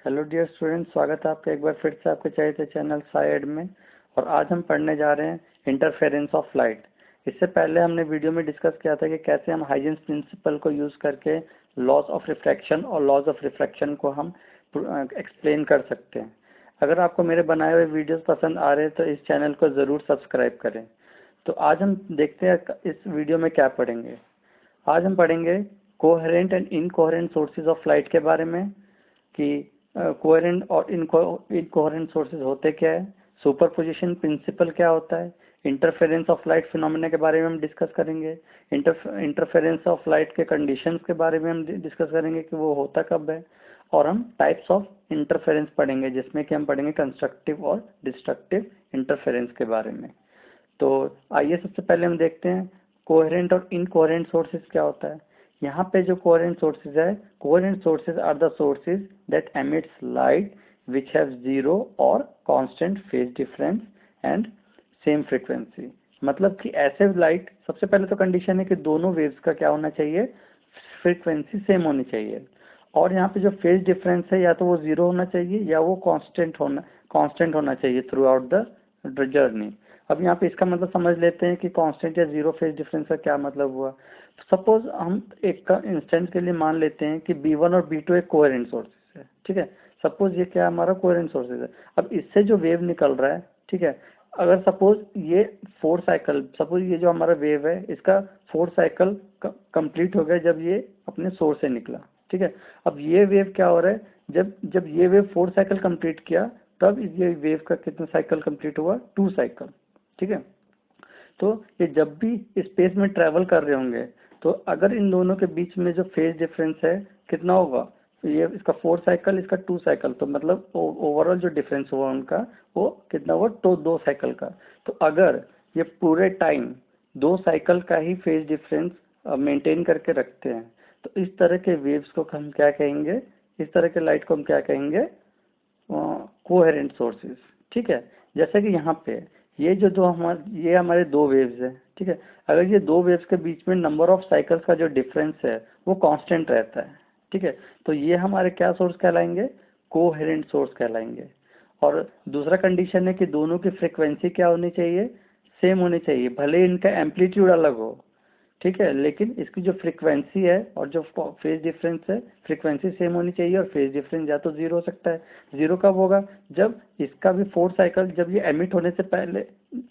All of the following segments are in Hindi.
हेलो डियर स्टूडेंट, स्वागत है आपका एक बार फिर से आपके चहेते चैनल साइड में। और आज हम पढ़ने जा रहे हैं इंटरफेरेंस ऑफ लाइट। इससे पहले हमने वीडियो में डिस्कस किया था कि कैसे हम हाइजेंस प्रिंसिपल को यूज़ करके लॉज ऑफ रिफ्रैक्शन और लॉज ऑफ रिफ्रैक्शन को हम एक्सप्लेन कर सकते हैं। अगर आपको मेरे बनाए हुए वीडियोस पसंद आ रहे हैं तो इस चैनल को ज़रूर सब्सक्राइब करें। तो आज हम देखते हैं इस वीडियो में क्या पढ़ेंगे। आज हम पढ़ेंगे coherent and incoherent sources of light के बारे में कि कोहेरेंट और इनकोहेरेंट सोर्सेज होते क्या है, सुपरपोजिशन प्रिंसिपल क्या होता है, इंटरफेरेंस ऑफ लाइट फिनोमेना के बारे में हम डिस्कस करेंगे, इंटरफेरेंस ऑफ लाइट के कंडीशंस के बारे में हम डिस्कस करेंगे कि वो होता कब है, और हम टाइप्स ऑफ इंटरफेरेंस पढ़ेंगे जिसमें कि हम पढ़ेंगे कंस्ट्रक्टिव और डिस्ट्रक्टिव इंटरफेरेंस के बारे में। तो आइए सबसे पहले हम देखते हैं कोहेरेंट और इनकोहेरेंट सोर्सेज क्या होता है। यहाँ पे जो कोहेरेंट सोर्सेज है, coherent sources are the sources that emits light which have zero और constant phase difference and same frequency. मतलब कि ऐसे लाइट, सबसे पहले तो कंडीशन है कि दोनों वेव्स का क्या होना चाहिए, फ्रीक्वेंसी सेम होनी चाहिए। और यहाँ पे जो फेज डिफरेंस है या तो वो जीरो होना चाहिए या वो कांस्टेंट होना चाहिए थ्रू आउट द जर्नी। अब यहाँ पे इसका मतलब समझ लेते हैं कि कांस्टेंट या जीरो फेज डिफरेंस का क्या मतलब हुआ। सपोज हम एक का इंस्टेंट के लिए मान लेते हैं कि B1 और B2 एक कोहेरेंट सोर्सेज है, ठीक है। सपोज ये क्या हमारा कोहेरेंट सोर्सेज है। अब इससे जो वेव निकल रहा है, ठीक है, अगर सपोज ये 4 साइकिल, सपोज ये जो हमारा वेव है इसका 4 साइकिल कंप्लीट हो गया जब ये अपने सोर्स से निकला, ठीक है। अब ये वेव क्या हो रहा है, जब जब ये वेव 4 साइकिल कंप्लीट किया तब ये वेव का कितना साइकिल कंप्लीट हुआ, 2 साइकिल, ठीक है। तो ये जब भी स्पेस में ट्रेवल कर रहे होंगे तो अगर इन दोनों के बीच में जो फेज डिफरेंस है कितना होगा, तो ये इसका 4 साइकिल इसका 2 साइकिल, तो मतलब ओवरऑल जो डिफरेंस हुआ उनका वो कितना हुआ, तो 2 साइकिल का। तो अगर ये पूरे टाइम 2 साइकिल का ही फेज डिफरेंस मेंटेन करके रखते हैं तो इस तरह के वेव्स को हम क्या कहेंगे, इस तरह के लाइट को हम क्या कहेंगे, कोहेरेंट सोर्सेज, ठीक है। जैसे कि यहाँ पे ये जो दो ये हमारे दो वेव्स है, ठीक है। अगर ये दो वेव्स के बीच में नंबर ऑफ साइकिल्स का जो डिफरेंस है वो कांस्टेंट रहता है, ठीक है, तो ये हमारे क्या सोर्स कहलाएंगे, कोहेरेंट सोर्स कहलाएंगे। और दूसरा कंडीशन है कि दोनों की फ्रिक्वेंसी क्या होनी चाहिए, सेम होनी चाहिए, भले इनका एम्पलीट्यूड अलग हो, ठीक है, लेकिन इसकी जो फ्रीक्वेंसी है और जो फेज डिफरेंस है, फ्रीक्वेंसी सेम होनी चाहिए। और फेज डिफरेंस या तो जीरो हो सकता है। जीरो कब होगा, जब इसका भी 4 साइकिल, जब ये एमिट होने से पहले,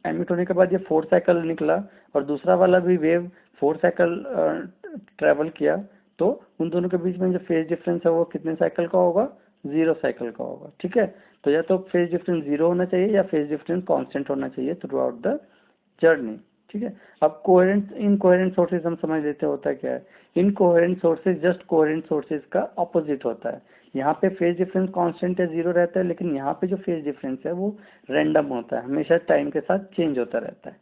एमिट होने के बाद ये 4 साइकिल निकला और दूसरा वाला भी वेव 4 साइकिल ट्रेवल किया, तो उन दोनों के बीच में जो फेज डिफरेंस है वो कितने साइकिल का होगा, 0 साइकिल का होगा, ठीक है। तो या तो फेज डिफरेंस जीरो होना चाहिए या फेज डिफरेंस कांस्टेंट होना चाहिए थ्रू आउट द जर्नी, ठीक है। अब कोहेरेंट इनकोहेरेंट सोर्सेज हम समझ लेते होता क्या है। Incoherent sources just coherent sources का ऑपोजिट होता है। यहाँ पे फेज डिफरेंस कांस्टेंट है, जीरो रहता है, लेकिन यहाँ पे जो फेज डिफरेंस है वो रैंडम होता है, हमेशा टाइम के साथ चेंज होता रहता है,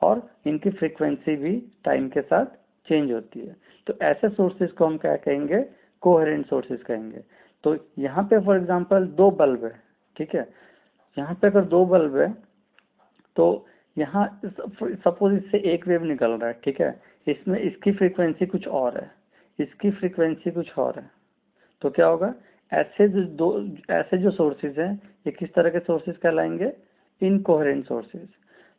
और इनकी फ्रीक्वेंसी भी टाइम के साथ चेंज होती है। तो ऐसे सोर्सेज को हम क्या कहेंगे, कोहेरेंट सोर्सेज कहेंगे। तो यहाँ पे फॉर एग्जाम्पल 2 बल्ब है, ठीक है। यहाँ पे अगर 2 बल्ब है तो यहाँ सपोज इससे एक वेव निकल रहा है, ठीक है, इसमें इसकी फ्रीक्वेंसी कुछ और है, इसकी फ्रीक्वेंसी कुछ और है, तो क्या होगा, ऐसे जो सोर्सेज हैं ये किस तरह के सोर्सेज कहलाएंगे, incoherent sources.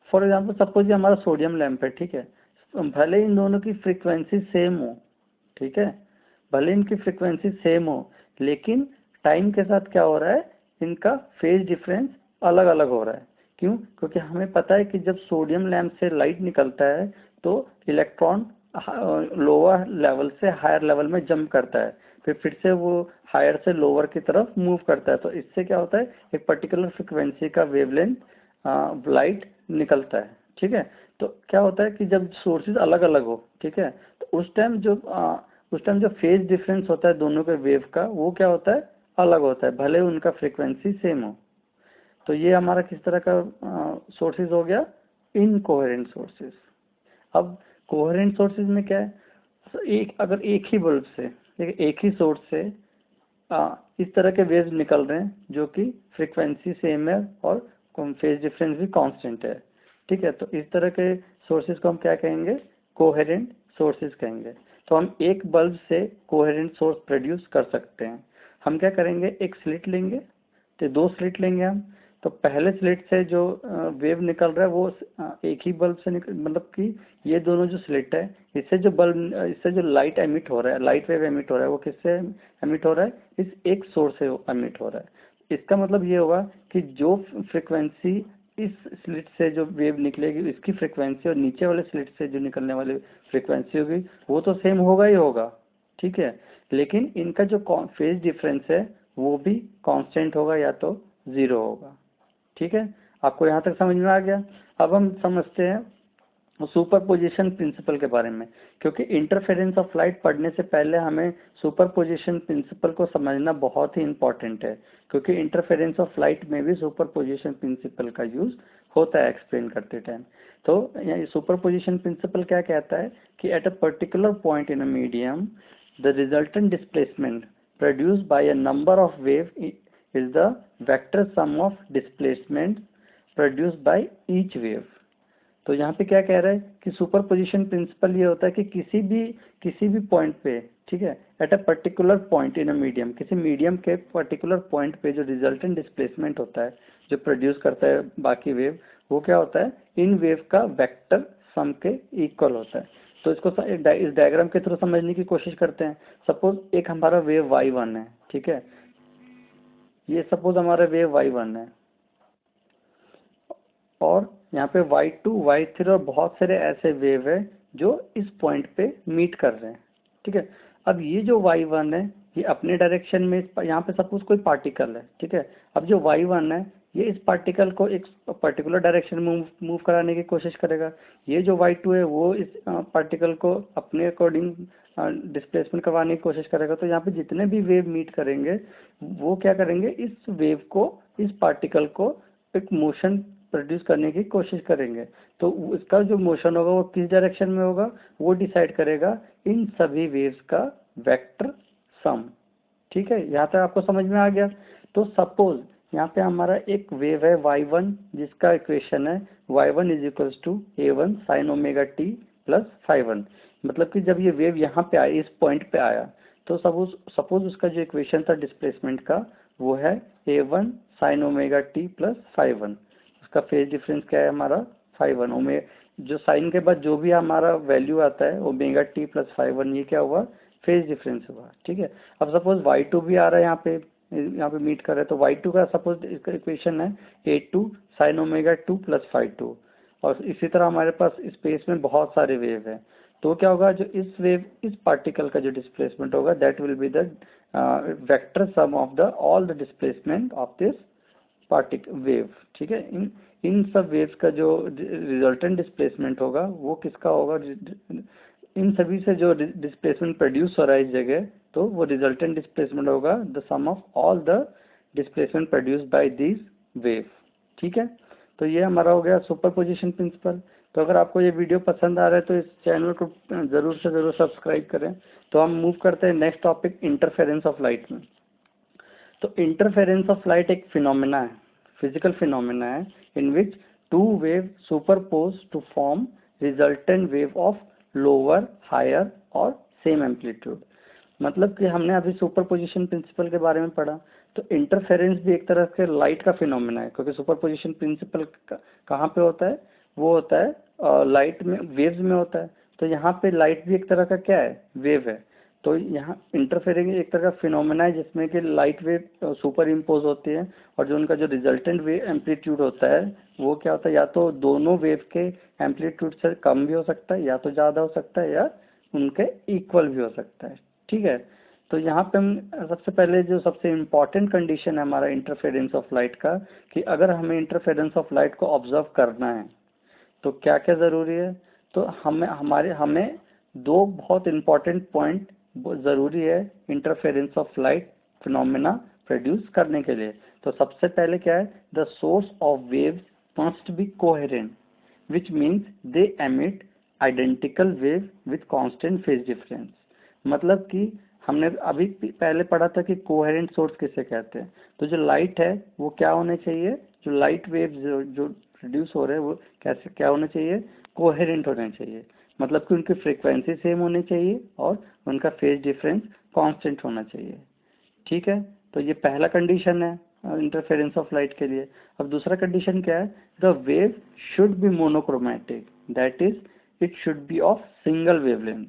For example suppose ये हमारा सोडियम लैंप है, ठीक है, भले इन दोनों की फ्रीक्वेंसी सेम हो, ठीक है, भले इनकी फ्रीक्वेंसी सेम हो, लेकिन टाइम के साथ क्या हो रहा है, इनका फेज डिफरेंस अलग अलग हो रहा है। क्यों, क्योंकि हमें पता है कि जब सोडियम लैंप से लाइट निकलता है तो इलेक्ट्रॉन लोअर लेवल से हायर लेवल में जंप करता है, फिर से वो हायर से लोअर की तरफ मूव करता है, तो इससे क्या होता है, एक पर्टिकुलर फ्रिक्वेंसी का वेवलेंथ लाइट निकलता है, ठीक है। तो क्या होता है कि जब सोर्सेज अलग अलग हो, ठीक है, तो उस टाइम जो फेज डिफरेंस होता है दोनों के वेव का वो क्या होता है, अलग होता है, भले उनका फ्रीक्वेंसी सेम हो। तो ये हमारा किस तरह का सोर्सेज हो गया, इनकोहेरेंट सोर्सेज। अब कोहेरेंट सोर्सेज में क्या है, अगर एक ही बल्ब से, एक ही सोर्स से इस तरह के वेव्स निकल रहे हैं जो कि फ्रीक्वेंसी सेम है और फेज डिफरेंस भी कांस्टेंट है, ठीक है, तो इस तरह के सोर्सेज को हम क्या कहेंगे, कोहेरेंट सोर्सेज कहेंगे। तो हम एक बल्ब से कोहेरेंट सोर्स प्रोड्यूस कर सकते हैं। हम क्या करेंगे, एक स्लिट लेंगे, तो 2 स्लिट लेंगे हम। तो पहले स्लिट से जो वेव निकल रहा है वो एक ही बल्ब से निकल, मतलब कि ये दोनों जो स्लिट है, इससे जो लाइट एमिट हो रहा है, लाइट वेव एमिट हो रहा है, वो किससे एमिट हो रहा है, इस एक सोर्स से एमिट हो रहा है। इसका मतलब ये होगा कि जो फ्रिक्वेंसी इस स्लिट से जो वेव निकलेगी, इसकी फ्रिक्वेंसी और नीचे वाले स्लिट से जो निकलने वाली फ्रिक्वेंसी होगी वो तो सेम होगा ही होगा, ठीक है। लेकिन इनका जो फेज डिफरेंस है वो भी कांस्टेंट होगा या तो 0 होगा, ठीक है। आपको यहाँ तक समझ में आ गया। अब हम समझते हैं सुपरपोजिशन प्रिंसिपल के बारे में, क्योंकि इंटरफेरेंस ऑफ लाइट पढ़ने से पहले हमें सुपरपोजिशन प्रिंसिपल को समझना बहुत ही इंपॉर्टेंट है, क्योंकि इंटरफेरेंस ऑफ लाइट में भी सुपरपोजिशन प्रिंसिपल का यूज होता है एक्सप्लेन करते टाइम। तो सुपरपोजिशन प्रिंसिपल क्या कहता है कि at a particular point in a medium the resultant displacement produced by a number of wave is the vector sum of displacement produced by each wave। तो यहाँ पे क्या कह रहा है कि सुपरपोजिशन प्रिंसिपल ये होता है कि किसी भी पॉइंट पे, ठीक है, at a particular point in a medium, किसी मीडियम के पर्टिकुलर पॉइंट पे जो रिजल्टेंट डिस्प्लेसमेंट होता है, जो प्रोड्यूस करता है बाकी वेव, वो क्या होता है, इन वेव का वेक्टर सम के इक्वल होता है। तो इसको इस डायग्राम के थ्रू समझने की कोशिश करते हैं। सपोज एक हमारा वेव y1 है, ठीक है, ये सपोज हमारा वेव y1 है, और यहाँ पे y2 y3 और बहुत सारे ऐसे वेव है जो इस पॉइंट पे मीट कर रहे हैं, ठीक है। अब ये जो y1 है ये अपने डायरेक्शन में, यहाँ पे सपोज कोई पार्टिकल है, ठीक है। अब जो y1 है ये इस पार्टिकल को एक पर्टिकुलर डायरेक्शन में मूव कराने की कोशिश करेगा। ये जो y2 है वो इस पार्टिकल को अपने अकॉर्डिंग डिस्प्लेसमेंट करवाने की कोशिश करेगा। तो यहाँ पे जितने भी वेव मीट करेंगे वो क्या करेंगे, इस वेव को, इस पार्टिकल को एक मोशन प्रोड्यूस करने की कोशिश करेंगे। तो इसका जो मोशन होगा वो किस डायरेक्शन में होगा, वो डिसाइड करेगा इन सभी वेव्स का वेक्टर सम, ठीक है। यहाँ तक आपको समझ में आ गया। तो सपोज यहाँ पे हमारा एक वेव है y1 जिसका इक्वेशन है y1 is equals to a1 sine omega t plus phi1। मतलब कि जब ये वेव यहाँ पे आया, इस पॉइंट पे आया, तो सपोज उसका जो इक्वेशन था डिस्प्लेसमेंट का वो है a1 sine omega t plus phi1। उसका फेज डिफरेंस क्या है हमारा phi1, जो साइन के बाद जो भी हमारा वैल्यू आता है ओमेगा टी प्लस phi1, ये क्या हुआ, फेज डिफरेंस हुआ, ठीक है। अब सपोज y2 भी आ रहा है यहाँ पे मीट कर रहा है, तो y2 का सपोज इसका इक्वेशन है a2 sine omega 2 plus phi2। और इसी तरह हमारे पास स्पेस में बहुत सारे वेव है, तो क्या होगा, जो इस पार्टिकल का जो डिस्प्लेसमेंट होगा that will be the vector sum of the all the displacement of this wave, ठीक है। इन सब वेव्स का जो रिजल्टेंट डिस्प्लेसमेंट होगा वो किसका होगा, इन सभी से जो डिस्प्लेसमेंट प्रोड्यूस हो रहा है इस जगह, तो वो रिजल्टेंट डिस्प्लेसमेंट होगा the sum of all the displacement produce by this wave, ठीक है। तो ये हमारा हो गया सुपरपोजिशन प्रिंसिपल। तो अगर आपको ये वीडियो पसंद आ रहा है तो इस चैनल को ज़रूर से ज़रूर सब्सक्राइब करें। तो हम मूव करते हैं next topic, interference of light में। तो इंटरफेरेंस ऑफ लाइट एक फिनोमेना है, फिजिकल फिनोमेना है, in which two wave superpose to form resultant wave of lower, higher और सेम एम्पलीट्यूड। मतलब कि हमने अभी सुपरपोजिशन प्रिंसिपल के बारे में पढ़ा, तो इंटरफेरेंस भी एक तरह से लाइट का फिनोमेना है, क्योंकि सुपरपोजिशन प्रिंसिपल कहाँ पे होता है, वो होता है लाइट में, वेव्स में होता है। तो यहाँ पे लाइट भी एक तरह का क्या है, वेव है। तो यहाँ इंटरफेरेंस एक तरह का फिनोमेना है जिसमें कि लाइट वेव सुपर इम्पोज होती है, और जो उनका जो रिजल्टेंट वेव एम्पलीट्यूड होता है वो क्या होता है, या तो दोनों वेव के एम्पलीट्यूड से कम भी हो सकता है, या तो ज़्यादा हो सकता है, या उनके इक्वल भी हो सकता है, ठीक है। तो यहाँ पे हम सबसे पहले जो सबसे इम्पॉर्टेंट कंडीशन है हमारा इंटरफेरेंस ऑफ लाइट का, कि अगर हमें इंटरफेरेंस ऑफ लाइट को ऑब्जर्व करना है तो क्या क्या ज़रूरी है। तो हमें दो बहुत इम्पॉर्टेंट पॉइंट ज़रूरी है interference of light phenomena produce करने के लिए। तो सबसे पहले क्या है, the source of waves must be coherent, which means they emit identical wave with constant phase difference. मतलब कि हमने अभी पहले पढ़ा था कि कोहेरेंट सोर्स किसे कहते हैं। तो जो लाइट है वो क्या होने चाहिए, जो लाइट वेव जो प्रोड्यूस हो रहे हैं वो कैसे क्या होने चाहिए, कोहेरेंट होने चाहिए। मतलब कि उनकी फ्रीक्वेंसी सेम होनी चाहिए और उनका फेज डिफरेंस कांस्टेंट होना चाहिए, ठीक है। तो ये पहला कंडीशन है इंटरफेरेंस ऑफ लाइट के लिए। अब दूसरा कंडीशन क्या है, the wave should be monochromatic, that is it should be of single wavelength.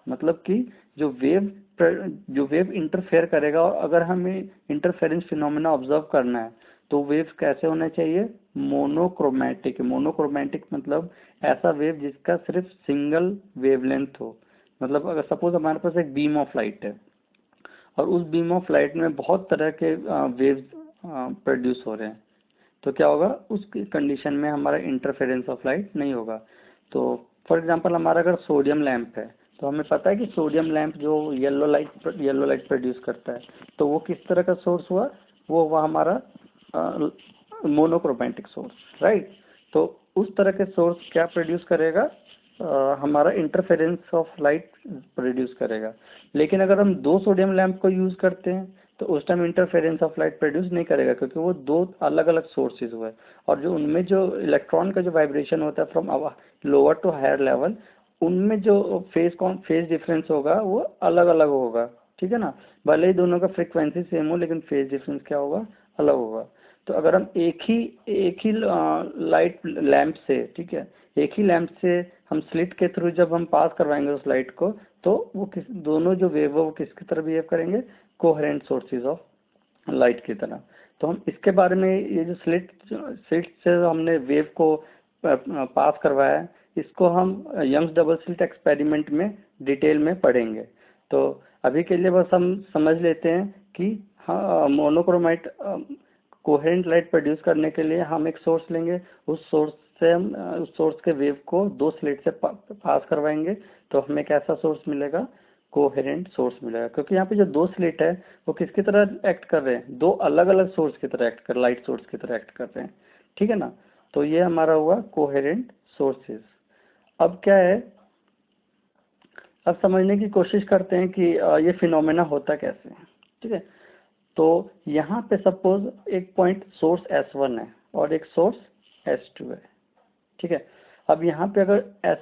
मतलब कि जो वेव इंटरफेयर करेगा, और अगर हमें इंटरफेरेंस फिनोमेना ऑब्जर्व करना है तो वेव कैसे होना चाहिए, मोनोक्रोमेटिक। मोनोक्रोमेटिक मतलब ऐसा वेव जिसका सिर्फ सिंगल वेवलेंथ हो। मतलब अगर सपोज हमारे पास एक बीम ऑफ लाइट है और उस बीम ऑफ लाइट में बहुत तरह के वेव्स प्रोड्यूस हो रहे हैं, तो क्या होगा, उस कंडीशन में हमारा इंटरफेरेंस ऑफ लाइट नहीं होगा। तो फॉर एग्जांपल हमारा अगर सोडियम लैंप है, तो हमें पता है कि सोडियम लैंप जो येलो लाइट प्रोड्यूस करता है, तो वो किस तरह का सोर्स हुआ, वो हुआ हमारा मोनोक्रोमेटिक सोर्स, राइट। तो उस तरह के सोर्स क्या प्रोड्यूस करेगा, हमारा इंटरफेरेंस ऑफ लाइट प्रोड्यूस करेगा। लेकिन अगर हम दो सोडियम लैंप को यूज करते हैं तो उस time interference of light produce नहीं करेगा, क्योंकि वो दो अलग अलग सोर्सेज हुए, और जो उनमें जो इलेक्ट्रॉन का जो वाइब्रेशन होता है from lower to higher level, उनमें जो फेज डिफरेंस होगा वो अलग अलग होगा, ठीक है ना। भले ही दोनों का फ्रिक्वेंसी सेम हो, लेकिन फेज डिफरेंस क्या होगा, अलग होगा। तो अगर हम एक ही लाइट लैंप से, ठीक है, एक ही लैंप से हम स्लिट के थ्रू जब हम पास करवाएंगे उस लाइट को, तो वो दोनों जो वेव है वो किसकी तरह बिहेव करेंगे, कोहेरेंट सोर्सेज ऑफ लाइट की तरह। तो हम इसके बारे में, ये जो स्लिट से हमने वेव को पास करवाया है, इसको हम यंग्स डबल स्लिट एक्सपेरिमेंट में डिटेल में पढ़ेंगे। तो अभी के लिए बस हम समझ लेते हैं कि हाँ, मोनोक्रोमेट कोहेरेंट लाइट प्रोड्यूस करने के लिए हम एक सोर्स लेंगे, उस सोर्स से हम उस सोर्स के वेव को दो स्लिट से पास करवाएंगे, तो हमें कैसा सोर्स मिलेगा, कोहेरेंट सोर्स मिलेगा। क्योंकि यहाँ पे जो दो स्लिट है वो किसकी तरह एक्ट कर रहे हैं, दो अलग अलग सोर्स की तरह एक्ट कर, लाइट सोर्स की तरह एक्ट कर रहे हैं, ठीक है ना। तो ये हमारा हुआ कोहेरेंट सोर्सेज। अब क्या है, अब समझने की कोशिश करते हैं कि ये फिनोमेना होता कैसे है, ठीक है। तो यहाँ पे सपोज एक पॉइंट सोर्स S1 है और एक सोर्स S2 है, ठीक है। अब यहाँ पे अगर S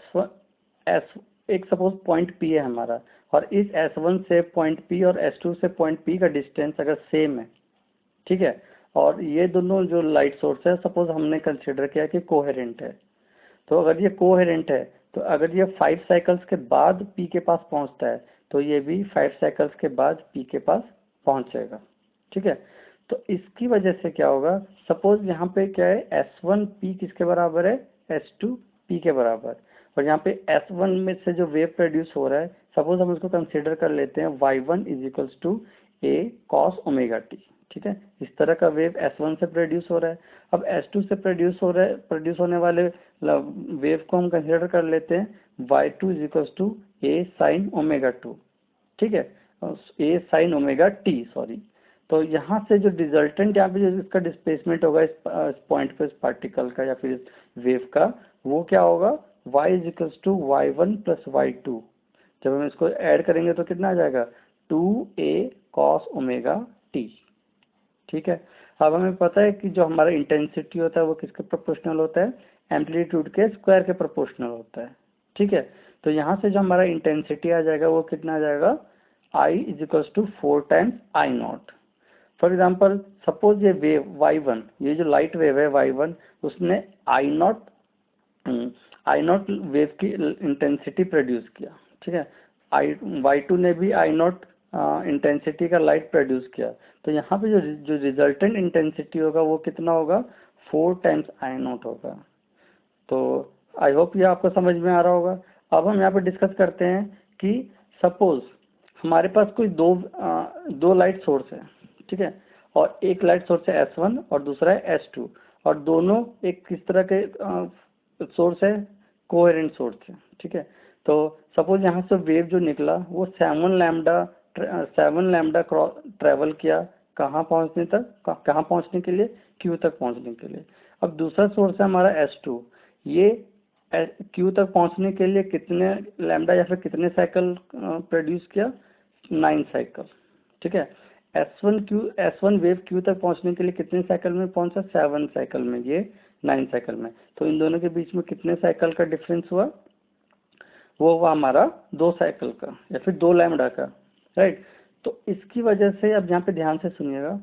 एक सपोज पॉइंट P है हमारा, और इस S1 से पॉइंट P और S2 से पॉइंट P का डिस्टेंस अगर सेम है, ठीक है, और ये दोनों जो लाइट सोर्स है सपोज हमने कंसिडर किया कि कोहेरेंट है, तो अगर ये कोहेरेंट है तो अगर ये 5 साइकिल्स के बाद P के पास पहुंचता है तो ये भी 5 साइकिल्स के बाद P के पास पहुंचेगा, ठीक है। तो इसकी वजह से क्या होगा, सपोज यहाँ पे क्या है, S1 P किसके बराबर है, S2 P के बराबर, और यहाँ पे S1 में से जो वेव प्रोड्यूस हो रहा है, सपोज हम उसको कंसिडर कर लेते हैं Y1 is equals to A cos omega t, ठीक है। इस तरह का वेव S1 से प्रोड्यूस हो रहा है। अब S2 से प्रोड्यूस होने वाले वेव को हम कंसिडर कर लेते हैं Y2 is equals to A sine omega two, ठीक है, A sine omega t, sorry. तो यहाँ से जो रिजल्टेंट यहाँ पे जो इसका डिस्प्लेसमेंट होगा इस पॉइंट पे, इस पार्टिकल का या फिर इस वेव का, वो क्या होगा, y is equals to Y1 plus Y2। जब हम इसको ऐड करेंगे तो कितना आ जाएगा, 2A cos ओमेगा टी, ठीक है। अब हमें पता है कि जो हमारा इंटेंसिटी होता है वो किसके प्रोपोर्शनल होता है, एम्पलीट्यूड के स्क्वायर के प्रोपोर्शनल होता है, ठीक है। तो यहाँ से जो हमारा इंटेंसिटी आ जाएगा वो कितना आ जाएगा, I is equals to 4 times I naught. For example suppose ये वेव Y1, ये जो लाइट वेव है Y1, उसने I नॉट वेव की इंटेंसिटी प्रोड्यूस किया, ठीक है। Y2 ने भी I नॉट इंटेंसिटी का लाइट प्रोड्यूस किया। तो यहाँ पे जो रिजल्टेंट इंटेंसिटी होगा वो कितना होगा, 4 टाइम्स I नॉट होगा। तो आई होप ये आपको समझ में आ रहा होगा। अब हम यहाँ पे डिस्कस करते हैं कि सपोज हमारे पास कोई दो लाइट सोर्स है, ठीक है, और एक लाइट सोर्स है S1 और दूसरा है S2, और दोनों एक किस तरह के सोर्स है, कोहेरेंट सोर्स है, ठीक है। तो सपोज यहाँ से वेव जो निकला वो 7 लैम्डा ट्रेवल किया, कहाँ पहुँचने तक, कहाँ पहुँचने के लिए, Q तक पहुँचने के लिए। अब दूसरा सोर्स है हमारा S2, ये Q तक पहुँचने के लिए कितने लैम्डा या फिर कितने साइकिल प्रोड्यूस किया, 9 साइकिल, ठीक है। S1 वेव Q तक पहुँचने के लिए कितने साइकिल में पहुँचा, 7 साइकिल में, ये 9 साइकिल में। तो इन दोनों के बीच में कितने साइकिल का डिफरेंस हुआ, वो हुआ हमारा 2 साइकिल का या फिर 2 लैम्डा का, राइट। तो इसकी वजह से अब यहाँ पे ध्यान से सुनिएगा,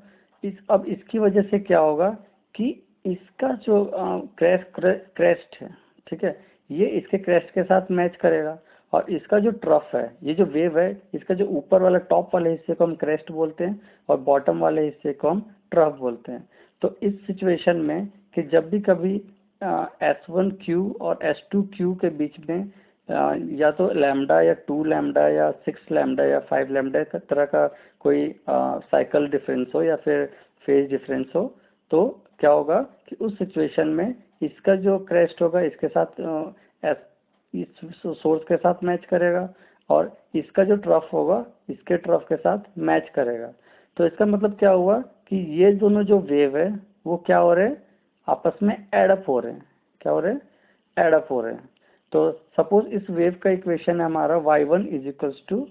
अब इसकी वजह से क्या होगा कि इसका जो क्रेस्ट है, ठीक है, ये इसके क्रेस्ट के साथ मैच करेगा, और इसका जो ट्रफ है, ये जो वेव है, इसका जो ऊपर वाला टॉप वाले हिस्से को हम क्रेस्ट बोलते हैं और बॉटम वाले हिस्से को हम ट्रफ बोलते हैं। तो इस सिचुएशन में कि जब भी कभी S1Q और S2Q के बीच में या तो लैम्डा या 2 लैम्डा या 6 लैम्डा या 5 लैम्डा तरह का कोई साइकिल डिफरेंस हो या फिर फेज डिफरेंस हो, तो क्या होगा कि उस सिचुएशन में इसका जो क्रेस्ट होगा इसके साथ इस सोर्स के साथ मैच करेगा, और इसका जो ट्रफ होगा इसके ट्रफ के साथ मैच करेगा। तो इसका मतलब क्या हुआ कि ये दोनों जो वेव है वो क्या हो रहे हैं, आपस में एडअप हो रहे हैं। क्या हो रहे हैं, एडअप हो रहे हैं। तो सपोज इस वेव का इक्वेशन है हमारा y1 is equals to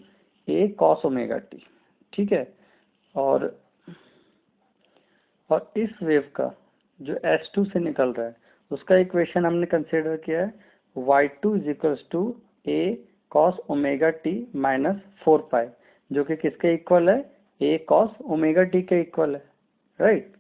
A cos omega t, ठीक है, और इस वेव का जो S2 से निकल रहा है उसका इक्वेशन हमने कंसिडर किया है y2 is equals to A cos omega t minus 4 pi, जो कि किसके इक्वल है, ए कॉस ओमेगा टी के इक्वल है, राइट।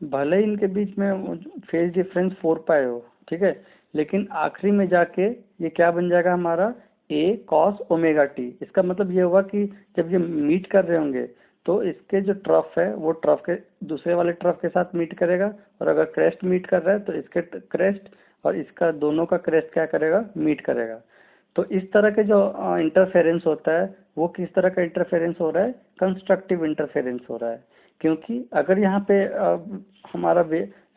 भले ही इनके बीच में फेज डिफरेंस 4 पाई हो, ठीक है, लेकिन आखिरी में जाके ये क्या बन जाएगा हमारा, ए कॉस ओमेगा टी। इसका मतलब ये होगा कि जब ये मीट कर रहे होंगे तो इसके जो ट्रफ है वो ट्रफ के दूसरे वाले ट्रफ के साथ मीट करेगा, और अगर क्रेस्ट मीट कर रहा है तो इसके क्रेस्ट और इसका दोनों का क्रेस्ट क्या करेगा, मीट करेगा। तो इस तरह के जो इंटरफेरेंस होता है वो किस तरह का इंटरफेरेंस हो रहा है, कंस्ट्रक्टिव इंटरफेरेंस हो रहा है। क्योंकि अगर यहाँ पे हमारा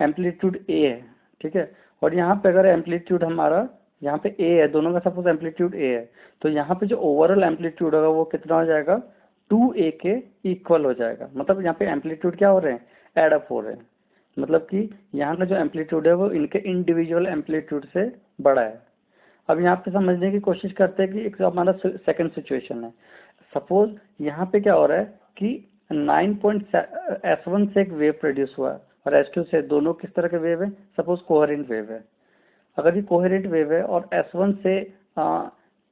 एम्पलीट्यूड ए है, ठीक है, और यहाँ पे अगर एम्पलीट्यूड हमारा यहाँ पे ए है, दोनों का सपोज एम्पलीट्यूड ए है, तो यहाँ पे जो ओवरऑल एम्पलीट्यूड होगा वो कितना हो जाएगा, 2a के इक्वल हो जाएगा। मतलब यहाँ पे एम्पलीट्यूड क्या हो रहे हैं, एडअप हो रहे हैं। मतलब कि यहाँ का जो एम्पलीट्यूड है वो इनके इंडिविजुअल एम्पलीट्यूड से बड़ा है। अब यहाँ पे समझने की कोशिश करते हैं कि एक जो हमारा सेकंड सिचुएशन है, सपोज यहाँ पे क्या हो रहा है कि 9.S1 से एक वेव प्रोड्यूस हुआ है और S2 से, दोनों किस तरह के वेव है, सपोज कोहेरेंट वेव है। अगर ये कोहेरेंट वेव है और S1 से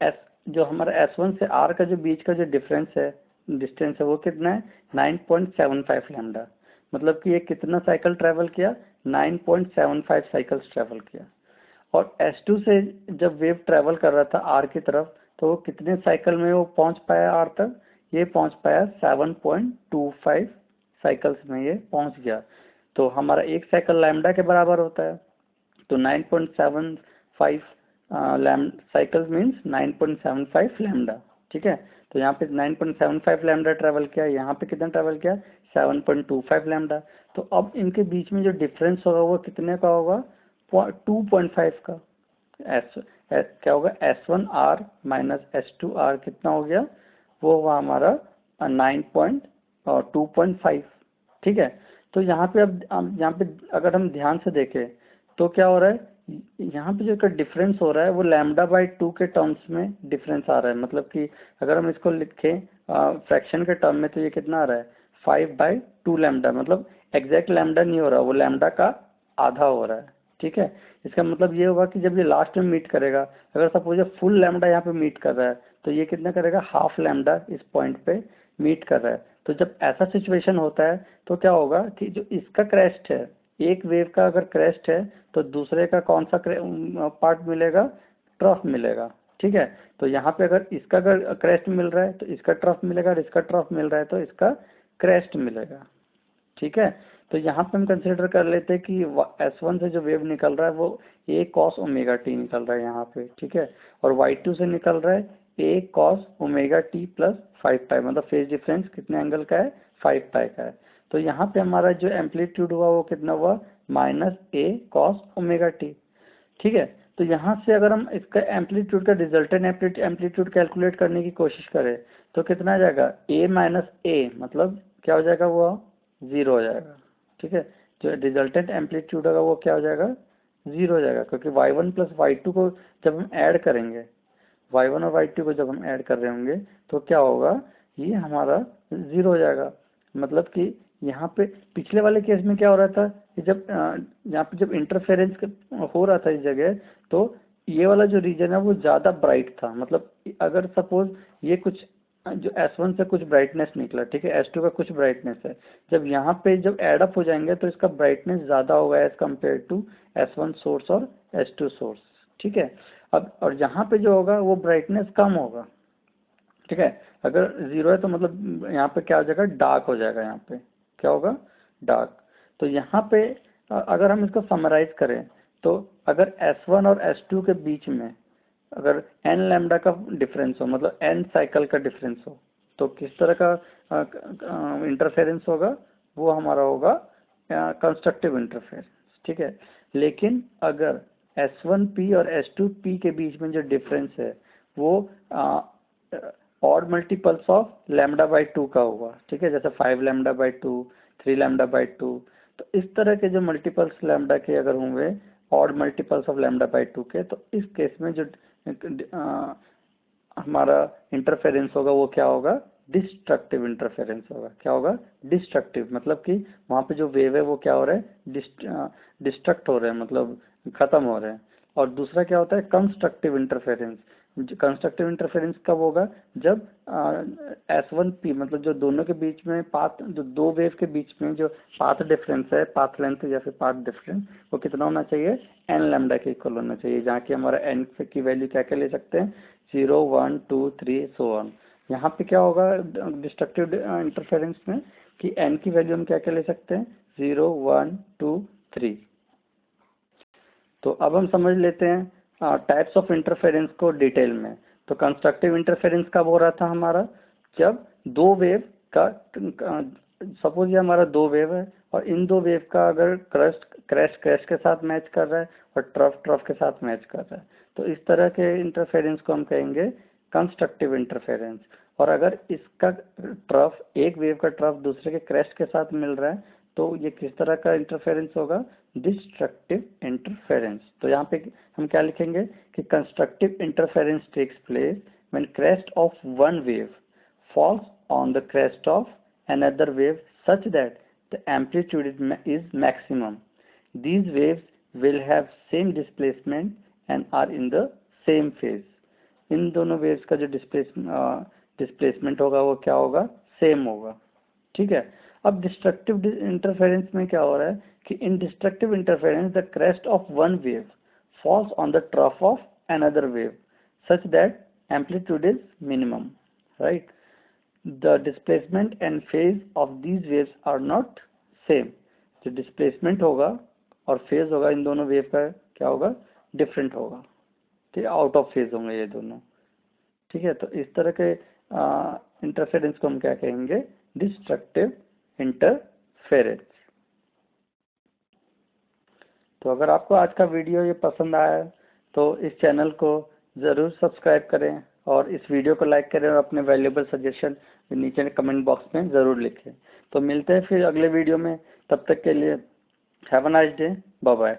एस जो हमारा S1 से R का जो बीच का जो डिफरेंस है, डिस्टेंस है, वो कितना है, 9.75 लैम्डा। मतलब कि ये कितना साइकिल ट्रेवल किया, 9.75 साइकिल्स ट्रेवल किया। और S2 से जब वेव ट्रेवल कर रहा था R की तरफ, तो वो कितने साइकिल में वो पहुंच पाया R तक, ये पहुंच पाया 7.25 साइकिल्स में ये पहुंच गया। तो हमारा एक साइकिल लैम्डा के बराबर होता है, तो 9.75 साइकिल्स मीन्स 9.75 लैम्डा, ठीक है। तो यहाँ पे 9.75 लैम्डा ट्रेवल किया, यहाँ पे कितना ट्रेवल किया, 7.25 लैम्डा। तो अब इनके बीच में जो डिफरेंस होगा वो कितने का होगा, 2.5 का। क्या होगा, S1R माइनस S2R कितना हो गया, वो हुआ हमारा 9.2.5, ठीक है। तो यहाँ पे अब यहाँ पे अगर हम ध्यान से देखें तो क्या हो रहा है, यहाँ पे जो डिफरेंस हो रहा है वो लैम्डा बाई 2 के टर्म्स में डिफरेंस आ रहा है। मतलब कि अगर हम इसको लिखें फ्रैक्शन के टर्म में तो ये कितना आ रहा है, 5/2 लैम्डा। मतलब एग्जैक्ट लैम्डा नहीं हो रहा, वो लैम्डा का आधा हो रहा है, ठीक है। इसका मतलब ये होगा कि जब ये लास्ट में मीट करेगा, अगर सपोज ये फुल लैम्डा यहाँ पे मीट कर रहा है तो ये कितना करेगा, हाफ लैम्डा इस पॉइंट पे मीट कर रहा है। तो जब ऐसा सिचुएशन होता है तो क्या होगा कि जो इसका क्रेस्ट है, एक वेव का अगर क्रेस्ट है तो दूसरे का कौन सा पार्ट मिलेगा, ट्रफ मिलेगा, ठीक है। तो यहाँ पे अगर इसका अगर क्रेस्ट मिल रहा है तो इसका ट्रफ मिलेगा, और इसका ट्रफ मिल रहा है तो इसका क्रेस्ट मिलेगा, ठीक है। तो यहाँ पे हम कंसिडर कर लेते हैं कि S1 से जो वेव निकल रहा है वो a cos ओमेगा टी निकल रहा है यहाँ पे, ठीक है, और Y2 से निकल रहा है a cos omega T plus 5 पाई। मतलब फेज डिफरेंस कितने एंगल का है, 5 पाई का है। तो यहाँ पे हमारा जो एम्पलीट्यूड हुआ वो कितना हुआ, -a cos ओमेगा टी, ठीक है। तो यहाँ से अगर हम इसका एम्पलीट्यूड का रिजल्टेंट एम्पलीट्यूड कैलकुलेट करने की कोशिश करें तो कितना आ जाएगा, a माइनस a, मतलब क्या हो जाएगा, वो 0 हो जाएगा, ठीक है। जो रिजल्टेंट एम्पलीट्यूड होगा वो क्या हो जाएगा, 0 हो जाएगा, क्योंकि y1 प्लस y2 को जब हम ऐड करेंगे, y1 और y2 को जब हम ऐड कर रहे होंगे तो क्या होगा, ये हमारा 0 हो जाएगा। मतलब कि यहाँ पे पिछले वाले केस में क्या हो रहा था कि जब यहाँ पे जब इंटरफेरेंस हो रहा था इस जगह, तो ये वाला जो रीजन है वो ज़्यादा ब्राइट था, मतलब अगर सपोज ये कुछ जो S1 से कुछ ब्राइटनेस निकला, ठीक है, S2 का कुछ ब्राइटनेस है, जब यहाँ पे जब एडअप हो जाएंगे तो इसका ब्राइटनेस ज़्यादा होगा as compare to S1 source और S2 सोर्स, ठीक है। अब और यहाँ पे जो होगा वो ब्राइटनेस कम होगा, ठीक है। अगर जीरो है तो मतलब यहाँ पे क्या हो जाएगा, डार्क हो जाएगा, यहाँ पे क्या होगा, डार्क। तो यहाँ पे अगर हम इसको समराइज करें तो अगर S1 और S2 के बीच में अगर n लैम्डा का डिफरेंस हो, मतलब n साइकिल का डिफरेंस हो, तो किस तरह का इंटरफेरेंस होगा, वो हमारा होगा कंस्ट्रक्टिव इंटरफेरेंस, ठीक है। लेकिन अगर S1p और S2p के बीच में जो डिफरेंस है वो odd multiples of lambda by 2 का होगा, ठीक है, जैसे 5 लैम्डा बाई 2, 3 लैम्डा बाई 2। तो इस तरह के जो मल्टीपल्स लैम्डा के अगर होंगे, odd multiples of lambda by 2 के, तो इस केस में जो हमारा इंटरफेरेंस होगा वो क्या होगा, डिस्ट्रक्टिव इंटरफेरेंस होगा। क्या होगा, डिस्ट्रक्टिव, मतलब कि वहाँ पे जो वेव है वो क्या हो रहा है, डिस्ट्रक्ट हो रहे हैं, मतलब खत्म हो रहे हैं। और दूसरा क्या होता है, कंस्ट्रक्टिव इंटरफेरेंस। कंस्ट्रक्टिव इंटरफेरेंस कब होगा, जब S1p मतलब जो दोनों के बीच में पाथ, जो दो वेव के बीच में जो पाथ डिफरेंस है, पाथ लेंथ या फिर पाथ डिफरेंस, वो कितना होना चाहिए, n लैम्डा के इक्वल होना चाहिए, जहाँ की हमारा n की वैल्यू क्या क्या ले सकते हैं, 0, 1, 2, 3 सो ऑन। यहाँ पे क्या होगा डिस्ट्रक्टिव इंटरफेरेंस में कि n की वैल्यू हम क्या क्या ले सकते हैं, 0, 1, 2, 3। तो अब हम समझ लेते हैं टाइप्स ऑफ इंटरफेरेंस को डिटेल में। तो कंस्ट्रक्टिव इंटरफेरेंस कब हो रहा था हमारा, जब दो वेव का, सपोज ये हमारा दो वेव है और इन दो वेव का अगर क्रैश क्रैश के साथ मैच कर रहा है और ट्रफ ट्रफ के साथ मैच कर रहा है, तो इस तरह के इंटरफेरेंस को हम कहेंगे कंस्ट्रक्टिव इंटरफेरेंस। और अगर इसका ट्रफ, एक वेव का ट्रफ दूसरे के क्रैश के साथ मिल रहा है, तो ये किस तरह का इंटरफेरेंस होगा, डिस्ट्रक्टिव इंटरफेरेंस। तो यहाँ पे हम क्या लिखेंगे कि constructive interference takes place when crest of one wave falls on the crest of another wave such that the amplitude is maximum. These waves will have same displacement and are in the same phase. इन दोनों वेव्स का जो डिस्प्लेसमेंट होगा वो क्या होगा, सेम होगा, ठीक है। अब डिस्ट्रक्टिव इंटरफेरेंस में क्या हो रहा है कि in destructive interference the crest of one wave falls on the trough of another wave such that amplitude is minimum, right. The displacement and phase of these waves are not same. जो डिस्प्लेसमेंट होगा और फेज होगा इन दोनों वेव का क्या होगा, डिफरेंट होगा, ठीक है, आउट ऑफ फेज होंगे ये दोनों, ठीक है। तो इस तरह के इंटरफेरेंस को हम क्या कहेंगे, डिस्ट्रक्टिव इंटरफेरेंस। तो अगर आपको आज का वीडियो ये पसंद आया तो इस चैनल को ज़रूर सब्सक्राइब करें और इस वीडियो को लाइक करें और अपने वैल्यूएबल सजेशन नीचे कमेंट बॉक्स में ज़रूर लिखें। तो मिलते हैं फिर अगले वीडियो में, तब तक के लिए have a nice day, bye bye.